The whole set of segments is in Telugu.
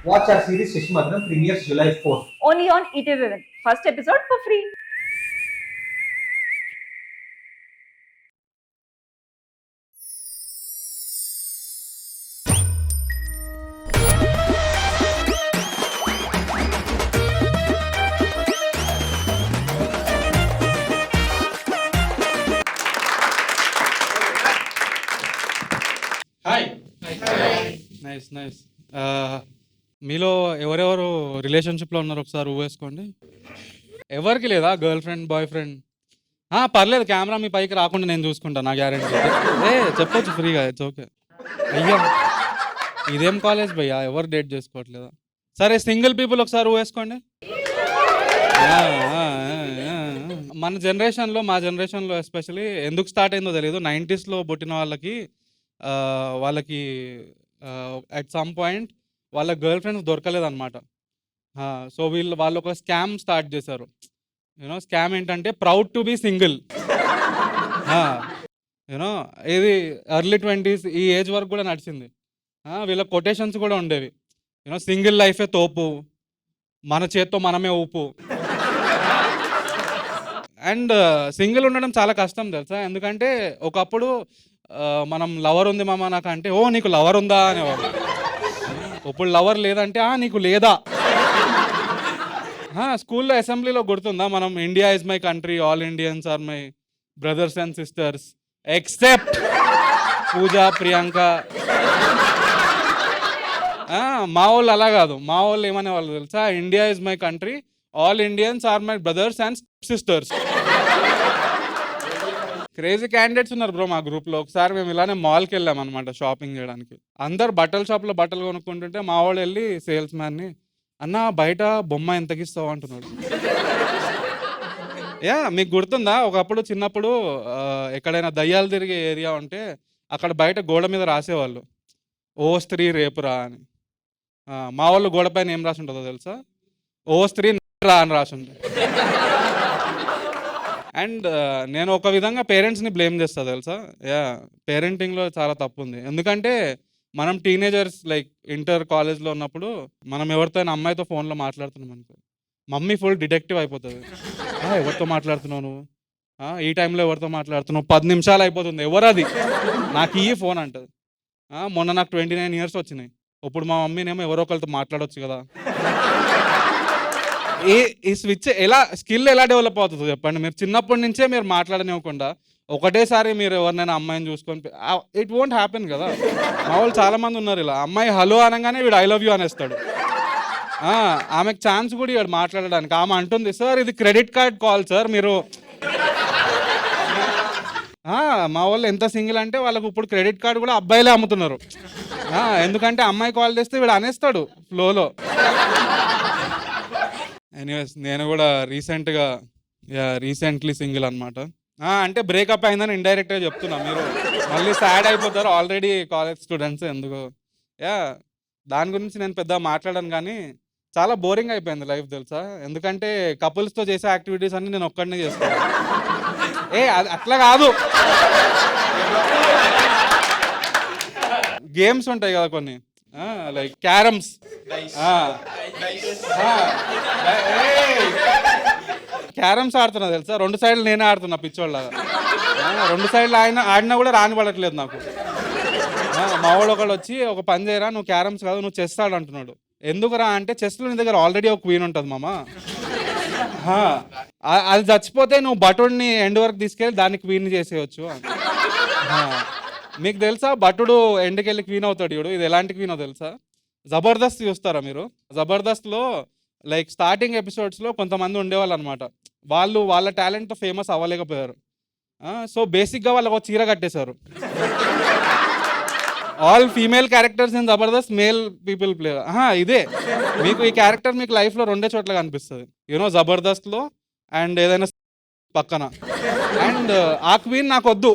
Watch our series Shishimardhanam premieres July 4th. Only on ETV Vivan. First episode for free. Hi nice nice మీలో ఎవరెవరు రిలేషన్షిప్లో ఉన్నారు ఒకసారి ఊవేసుకోండి. ఎవరికి లేదా గర్ల్ ఫ్రెండ్ బాయ్ ఫ్రెండ్? పర్లేదు, కెమెరా మీ పైకి రాకుండా నేను చూసుకుంటాను, నా గ్యారెంటీ. చెప్పొచ్చు ఫ్రీగా, ఇట్స్ ఓకే. అయ్యా ఇదేం కాలేజ్ భయ్యా, ఎవరు డేట్ చేసుకోవట్లేదా? సరే, సింగిల్ పీపుల్ ఒకసారి ఊవేసుకోండి. మన జనరేషన్లో, మా జనరేషన్లో ఎస్పెషలీ ఎందుకు స్టార్ట్ అయిందో తెలియదు. 90sలో పుట్టిన వాళ్ళకి అట్ సమ్ పాయింట్ వాళ్ళ గర్ల్ ఫ్రెండ్స్ దొరకలేదన్నమాట. సో వాళ్ళు ఒక స్కామ్ స్టార్ట్ చేశారు. యూనో స్కామ్ ఏంటంటే proud to be single. You know ఇది ఎర్లీ 20s ఈ ఏజ్ వరకు కూడా నడిచింది. వీళ్ళ కొటేషన్స్ కూడా ఉండేవి. యూనో సింగిల్ లైఫే తోపు, మన చేత్తో మనమే ఊపు. అండ్ సింగిల్ ఉండడం చాలా కష్టం తెలుసా, ఎందుకంటే ఒకప్పుడు మనం లవర్ ఉంది మామ నాకు అంటే, ఓ నీకు లవర్ ఉందా అనేవాళ్ళు. ఇప్పుడు లవర్ లేదంటే నీకు లేదా. స్కూల్లో అసెంబ్లీలో గుర్తుందా, మనం India is my country, all Indians are my brothers and sisters except Pooja Priyanka. మా వాళ్ళు అలా కాదు, మా వాళ్ళు ఏమనేవాళ్ళు తెలుసా, India is my country, all Indians are my brothers and sisters. Crazy candidates ఉన్నారు బ్రో మా గ్రూప్లో. ఒకసారి మేము ఇలానే మాల్కి వెళ్ళాం అనమాట షాపింగ్ చేయడానికి. అందరు బట్టల షాప్లో బట్టలు కొనుక్కుంటుంటే మా వాడు వెళ్ళి సేల్స్ మ్యాన్ని, అన్న బయట బొమ్మ ఎంతకి ఇస్తావు అంటున్నాడు. మీకు గుర్తుందా, ఒకప్పుడు చిన్నప్పుడు ఎక్కడైనా దయ్యాలు తిరిగే ఏరియా ఉంటే అక్కడ బయట గోడ మీద రాసేవాళ్ళు, ఓ స్త్రీ రేపురా అని. మా వాళ్ళు గోడ పైన ఏం రాసి ఉంటుందో తెలుసా, ఓ స్త్రీ రా అని రాసి ఉంటుంది. అండ్ నేను ఒక విధంగా పేరెంట్స్ని బ్లేమ్ చేస్తాను తెలుసా. పేరెంటింగ్లో చాలా తప్పు ఉంది. ఎందుకంటే మనం టీనేజర్స్ లైక్ ఇంటర్ కాలేజ్లో ఉన్నప్పుడు మనం ఎవరితో అమ్మాయితో ఫోన్లో మాట్లాడుతున్నాం అనుకో, మమ్మీ ఫుల్ డిటెక్టివ్ అయిపోతుంది. ఎవరితో మాట్లాడుతున్నావు నువ్వు, ఈ టైంలో ఎవరితో మాట్లాడుతున్నావు, 10 నిమిషాలు అయిపోతుంది, ఎవరు అది, నాకు ఈ ఫోన్ అంటుంది. మొన్న నాకు 29 years వచ్చినాయి. ఇప్పుడు మా మమ్మీనేమో ఎవరో ఒకరితో మాట్లాడవచ్చు కదా. ఈ స్విచ్ స్కిల్ ఎలా డెవలప్ అవుతుందో చెప్పండి. మీరు చిన్నప్పటి నుంచే మీరు మాట్లాడనివ్వకుండా ఒకటేసారి మీరు ఎవరినైనా అమ్మాయిని చూసుకొని, ఇట్ వోంట్ హ్యాపెన్ కదా. మా వాళ్ళు చాలామంది ఉన్నారు ఇలా, అమ్మాయి హలో అనగానే వీడు ఐ లవ్ యూ అనేస్తాడు. ఆమెకు ఛాన్స్ కూడా ఇవాడు మాట్లాడడానికి. ఆమె అంటుంది, సార్ ఇది క్రెడిట్ కార్డ్ కాల్ సార్ మీరు. మా వాళ్ళు ఎంత సింగిల్ అంటే వాళ్ళకు ఇప్పుడు క్రెడిట్ కార్డు కూడా అబ్బాయిలే అమ్ముతున్నారు. ఎందుకంటే అమ్మాయి కాల్ చేస్తే వీడు అనేస్తాడు ఫ్లోలో. ఎనీవేస్, నేను కూడా రీసెంట్లీ సింగిల్ అనమాట. అంటే బ్రేకప్ అయిందని ఇండైరెక్ట్గా చెప్తున్నా, మీరు మళ్ళీ సాడ్ అయిపోతారు, ఆల్రెడీ కాలేజ్ స్టూడెంట్స్ ఎందుకు. దాని గురించి నేను పెద్ద మాట్లాడాను, కానీ చాలా బోరింగ్ అయిపోయింది లైఫ్ తెలుసా. ఎందుకంటే కపుల్స్తో చేసే యాక్టివిటీస్ అన్ని నేను ఒక్కడనే చేస్తాను. అది అట్లా కాదు, గేమ్స్ ఉంటాయి కదా కొన్ని, లైక్ క్యారమ్స్. క్యారమ్స్ ఆడుతున్నా తెలుసా, 2 సైడ్లు నేనే ఆడుతున్నా పిచ్చోళ్ళగా. 2 సైడ్లు ఆడినా కూడా రాని పడట్లేదు నాకు. మా వాడు ఒకడు వచ్చి, ఒక పని చేయరా, నువ్వు క్యారమ్స్ కాదు నువ్వు చెస్ ఆడు అంటున్నాడు. ఎందుకురా అంటే, చెస్లో నీ దగ్గర ఆల్రెడీ ఒక క్వీన్ ఉంటుంది మామ, అది చచ్చిపోతే నువ్వు భటుడిని ఎండ్ వరకు తీసుకెళ్ళి దాన్ని క్వీన్ చేసేయచ్చు. మీకు తెలుసా, భటుడు ఎండ్కి వెళ్ళి క్వీన్ అవుతాడు చూడు, ఇది ఎలాంటి క్వీనో తెలుసా, జబర్దస్త్ చూస్తారా మీరు? జబర్దస్త్లో లైక్ స్టార్టింగ్ ఎపిసోడ్స్లో కొంతమంది ఉండేవాళ్ళు అనమాట, వాళ్ళు వాళ్ళ టాలెంట్తో ఫేమస్ అవ్వలేకపోయారు. సో బేసిక్గా వాళ్ళకు ఒక చీర కట్టేశారు. All female characters in Jabardasth male people play. ఇదే మీకు ఈ క్యారెక్టర్ మీకు లైఫ్లో 2 చోట్ల కనిపిస్తుంది, యూనో జబర్దస్త్లో అండ్ ఏదైనా పక్కన. అండ్ ఆ క్వీన్ నాకు వద్దు.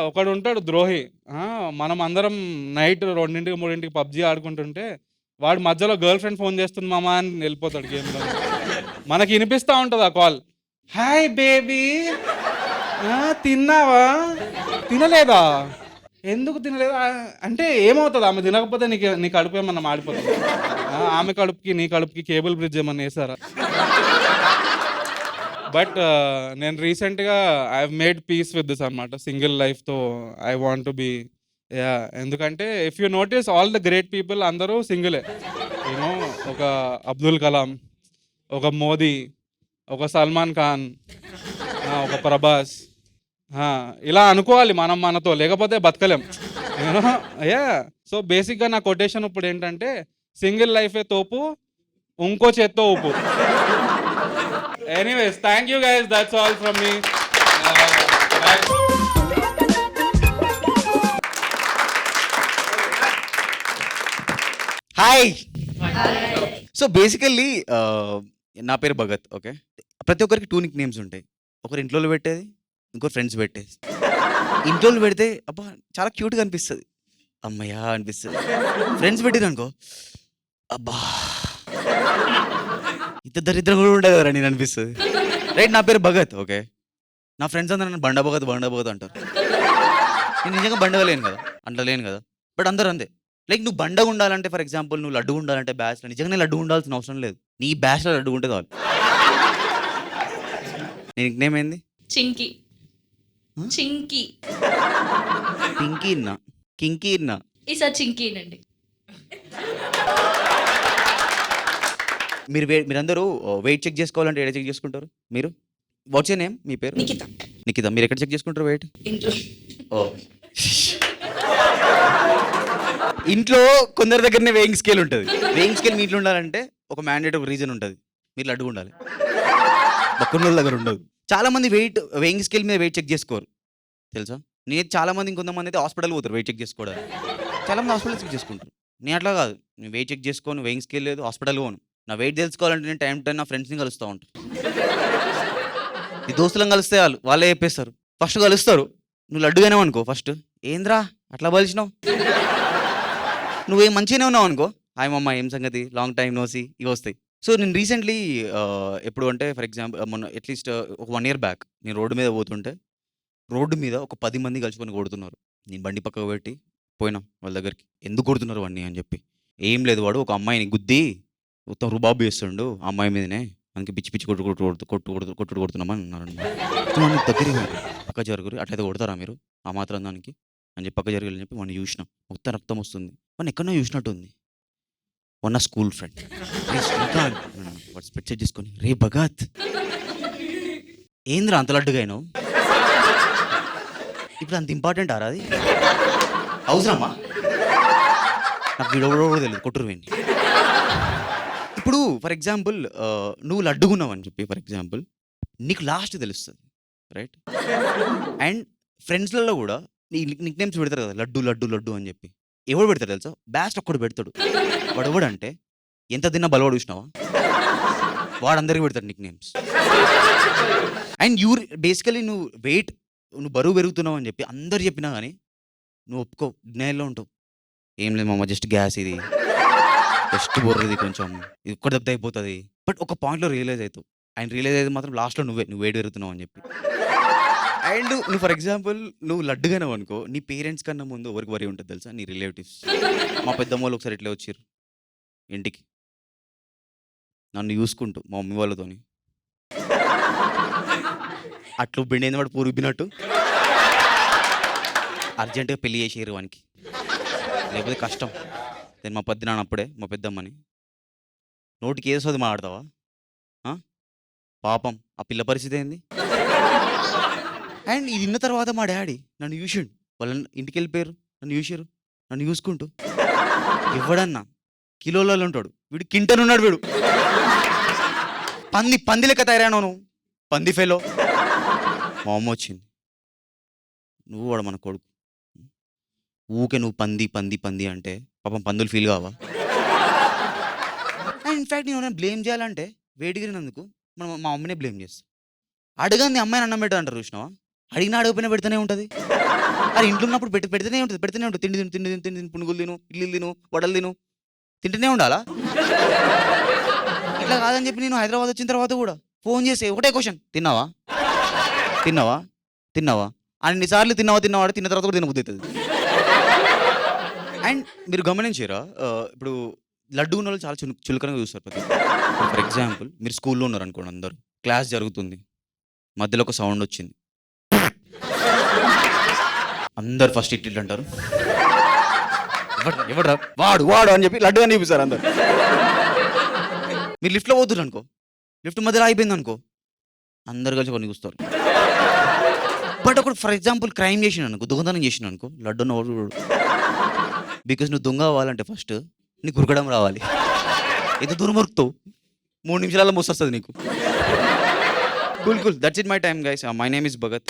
ఒకడు ఉంటాడు ద్రోహి, మనం అందరం నైట్ 2 3 పబ్జీ ఆడుకుంటుంటే వాడు మధ్యలో గర్ల్ ఫ్రెండ్ ఫోన్ చేస్తుంది మామా అని వెళ్ళిపోతాడు గేమ్లో. మనకి వినిపిస్తూ ఉంటుంది ఆ కాల్, హాయ్ బేబీ, తిన్నావా, తినలేదా, ఎందుకు తినలేదు అంటే ఏమవుతుంది ఆమె తినకపోతే నీ కడుపు ఏమన్నా మాడిపోతుంది. ఆమె కడుపుకి నీ కడుపుకి కేబుల్ బ్రిడ్జ్ ఏమన్నా వేసారా? బట్ నేను రీసెంట్గా I have made peace with this అనమాట. సింగిల్ లైఫ్తో ఐ వాంట్ టు బీ ఎందుకంటే if you notice all the great people అందరూ సింగిలే. యూనో ఒక అబ్దుల్ కలాం, ఒక మోదీ, ఒక సల్మాన్ ఖాన్, ఒక ప్రభాస్, ఇలా అనుకోవాలి మనం మనతో, లేకపోతే బతకలేం. యూనో సో బేసిక్గా నా కొటేషన్ ఇప్పుడు ఏంటంటే సింగిల్ లైఫే తోపు, ఇంకో చేత్తో ఊపు. Anyways thank you guys, that's all from me. Hi. So basically నా పేరు భగత్. ఓకే, ప్రతి ఒక్కరికి 2 నిక్ నేమ్స్ ఉంటాయి. ఒకరు ఇంట్లో పెట్టేది, ఇంకో ఫ్రెండ్స్ పెట్టేది. ఇంట్లో పెడితే అబ్బా చాలా క్యూట్గా అనిపిస్తుంది, అమ్మయ్యా అనిపిస్తుంది. ఫ్రెండ్స్ పెట్టేది అనుకో అబ్బా ఇంత దరిద్రం కూడా ఉండదు కదా నేను అనిపిస్తుంది. రైట్, నా పేరు భగత్. ఓకే, నా ఫ్రెండ్స్ అందరూ నన్ను బండ భగత్ అంటారు. నేను నిజంగా బండగలేను కదా, అంటలేను కదా, బట్ అందరూ అంతే. లైక్ నువ్వు బండగా ఉండాలంటే, ఫర్ ఎగ్జాంపుల్ నువ్వు లడ్డు ఉండాలంటే బ్యాచ్లో, నిజంగా నేను లడ్డు ఉండాల్సిన అవసరం లేదు, నీ బ్యాచ్లో లడ్డు ఉంటే చాలు. నీ నిక్ నేమ్ ఏంది? చింకి. చింకి. పింకీ ఇన్నా, కింకీ ఇన్నా. ఈసారి చింకీనండి. మీరందరూ వెయిట్ చెక్ చేసుకోవాలంటే ఏడ చెక్ చేసుకుంటారు మీరు? What's your name? మీ పేరు? నిఖిత. నిఖిత. మీరు ఎక్కడ చెక్ చేసుకుంటారు వెయిట్? ఇంట్లో. ఓ, ఇంట్లో కొందరి దగ్గరనే వెయింగ్ స్కేల్ ఉంటుంది. వెయింగ్ స్కేల్ మీ ఇంట్లో ఉండాలంటే ఒక మ్యాండేట్, ఒక రీజన్ ఉంటుంది, మీరు లడ్డుగా ఉండాలి. బక్కున్నోళ్ళ దగ్గర ఉండదు. చాలా మంది వెయింగ్ స్కేల్ మీద వెయిట్ చెక్ చేసుకోరు తెలుసా. నేను చాలా మంది, ఇంకొంతమంది అయితే హాస్పిటల్ పోతారు వెయిట్ చెక్ చేసుకోవడానికి. చాలా మంది హాస్పిటల్ చెక్ చేసుకుంటారు. నేను అట్లా కాదు, నేను వెయిట్ చెక్ చేసుకోను, వెయింగ్ స్కేల్ లేదు, హాస్పిటల్ పోను. నా వెయిట్ తెలుసుకోవాలంటే నేను టైం నా ఫ్రెండ్స్ని కలుస్తూ ఉంటాను. ఈ దోస్తులను కలిస్తే వాళ్ళే చెప్పేస్తారు. ఫస్ట్ కలుస్తారు, నువ్వు లడ్డుగానే అనుకో, ఫస్ట్ ఏంద్రా అట్లా బలిచినావు, నువ్వేం మంచిగానే ఉన్నావు అనుకో, హాయ్ మమ్మ ఏం సంగతి, లాంగ్ టైం నోసి, ఇవి వస్తాయి. సో నేను రీసెంట్లీ ఎప్పుడు అంటే, ఫర్ ఎగ్జాంపుల్ మొన్న అట్లీస్ట్ ఒక 1 year బ్యాక్ నేను రోడ్డు మీద పోతుంటే, రోడ్డు మీద ఒక 10 మంది కలుసుకొని కొడుతున్నారు. నేను బండి పక్కకు పెట్టి పోయినా వాళ్ళ దగ్గరికి, ఎందుకు కొడుతున్నారు వాడిని అని చెప్పి. ఏం లేదు, వాడు ఒక అమ్మాయిని గుద్ది మొత్తం రుబాబు చేస్తుండు ఆ అమ్మాయి మీదనే, అందుకే పిచ్చి పిచ్చి కొట్టుడు కొడుతున్నామని అన్నారు. దగ్గరికి పక్క జరుగురు, అట్లయితే కొడతారా మీరు ఆ మాత్రం దానికి అని చెప్పి పక్క జరగాలని చెప్పి వాడిని చూసిన, మొత్తం రక్తం వస్తుంది. వాడిని ఎక్కడో చూసినట్టు ఉంది, వన్ స్కూల్ ఫ్రెండ్. వాడు స్పెట్ చెక్ చేసుకొని, రే భగత్ ఏంద్రా అంత లడ్డుగా అయినావు, ఇప్పుడు అంత ఇంపార్టెంట్ ఆరా అది, అవసరమా, నాకు వీడో తెలియదు కొట్టురు వేయండి. ఇప్పుడు ఫర్ ఎగ్జాంపుల్ నువ్వు లడ్డుగున్నావు అని చెప్పి, ఫర్ ఎగ్జాంపుల్ నీకు లాస్ట్ తెలుస్తుంది, రైట్. అండ్ ఫ్రెండ్స్లలో కూడా నీ నిక్ నేమ్స్ పెడతారు కదా, లడ్డు లడ్డు లడ్డు అని చెప్పి. ఎవడు పెడతాడు తెలుసా? బ్యాస్ట్ ఒక్కడు పెడతాడు. వాడు ఎవడంటే ఎంత తిన్నా బలవాడు చూసినావా, వాడందరికి పెడతాడు నిక్ నేమ్స్. అండ్ బేసికలీ నువ్వు బరువు పెరుగుతున్నావు అని చెప్పి అందరు చెప్పినా కానీ నువ్వు ఒప్పుకో, డినైల్లో ఉంటావు. ఏం లేదు మామ, జస్ట్ గ్యాస్ ఇది, జస్ట్ బొర్రది, కొంచెం ఇది ఒక్కటి దెబ్బ అయిపోతుంది. బట్ ఒక పాయింట్లో రియలైజ్ అవుతావు. ఆయన రియలైజ్ అయితే మాత్రం లాస్ట్లో నువ్వు వెయిట్ పెరుగుతున్నావు అని చెప్పి. అండ్ నువ్వు ఫర్ ఎగ్జాంపుల్ నువ్వు లడ్డుగానే అనుకో, నీ పేరెంట్స్ కన్నా ముందు ఎవరికి వరి ఉంటుంది తెలుసా? నీ రిలేటివ్స్. మా పెద్దమ్మ వాళ్ళు ఒకసారి ఇట్లా వచ్చారు ఇంటికి, నన్ను చూసుకుంటూ మా మమ్మీ వాళ్ళతోని అట్లు బిండేంది వాడు పూరుబ్బినట్టు అర్జెంటుగా పెళ్లి చేసేరు వానికి, లేకపోతే కష్టం. నేను మా పెద్దనాన్న అప్పుడే మా పెద్దమ్మని, నోటికి ఏదో మాట్లాడతావా పాపం, ఆ పిల్ల పరిస్థితి ఏంది. అండ్ ఇది విన్న తర్వాత మా డాడీ నన్ను చూసిండు, వాళ్ళని ఇంటికి వెళ్ళిపోయారు, నన్ను చూసారు, నన్ను చూసుకుంటూ. ఎవడన్నా కిలోలలో ఉంటాడు, వీడు కింటన్ ఉన్నాడు, వీడు పంది లెక్క తయారైనావు నువ్వు, పంది ఫెలో. మా అమ్మ వచ్చింది, నువ్వు వాడు మన కొడుకు, ఊకే నువ్వు పంది పంది పంది అంటే పాపం పందులు ఫీల్ కావా? అండ్ ఇన్ఫ్యాక్ట్ నేను బ్లేమ్ చేయాలంటే వేడిగిరినందుకు మా అమ్మనే బ్లేమ్ చేస్తా. అడగంది అమ్మాయిని అన్నం పెట్టా అంటారు చూసినావా, అడిగినా అడగపోయినా పెడుతూనే ఉంటుంది. అది ఇంట్లో ఉన్నప్పుడు పెడుతూనే ఉంటుంది. తిండి తిను, పునుగులు తిను, ఇల్లు తిను, వడలు తిను, తింటూనే ఉండాలా? ఇట్లా కాదని చెప్పి నేను హైదరాబాద్ వచ్చిన తర్వాత కూడా ఫోన్ చేసి ఒకటే క్వశ్చన్, తిన్నావా తిన్నావా తిన్నావా, అన్నిసార్లు తిన్నావా తిన్న తర్వాత కూడా తినబుద్ధి అవుతుంది. అండ్ మీరు గమనించారా ఇప్పుడు లడ్డు ఉన్న వాళ్ళు చాలా చులకనగా చూస్తారు ప్రతి ఫర్ ఎగ్జాంపుల్ మీరు స్కూల్లో ఉన్నారు అనుకోండి, అందరూ క్లాస్ జరుగుతుంది, మధ్యలో ఒక సౌండ్ వచ్చింది, అందరు ఫస్ట్ ఇట్లు అంటారు, ఎవడ్రా వాడు వాడు అని చెప్పి లడ్డు అని చూపిస్తారు అందరు. మీరు లిఫ్ట్లో పోతున్నారు అనుకో, లిఫ్ట్ మధ్యలో అయిపోయింది అనుకో, అందరు కలిసి కొన్ని చూస్తారు. బట్ ఒకటి ఫర్ ఎగ్జాంపుల్ క్రైమ్ చేసిన అనుకో, దొంగతనం చేసిన అనుకో, లడ్డు నోడు. బికాస్ నువ్వు దొంగ అవ్వాలంటే ఫస్ట్ నీకు ఉరకడం రావాలి. ఎంత దూరం ఉరుకుతావు, 3 నిమిషాలలో మోసొస్తుంది నీకు. Cool cool, that's it my time guys. My name is Bhagat.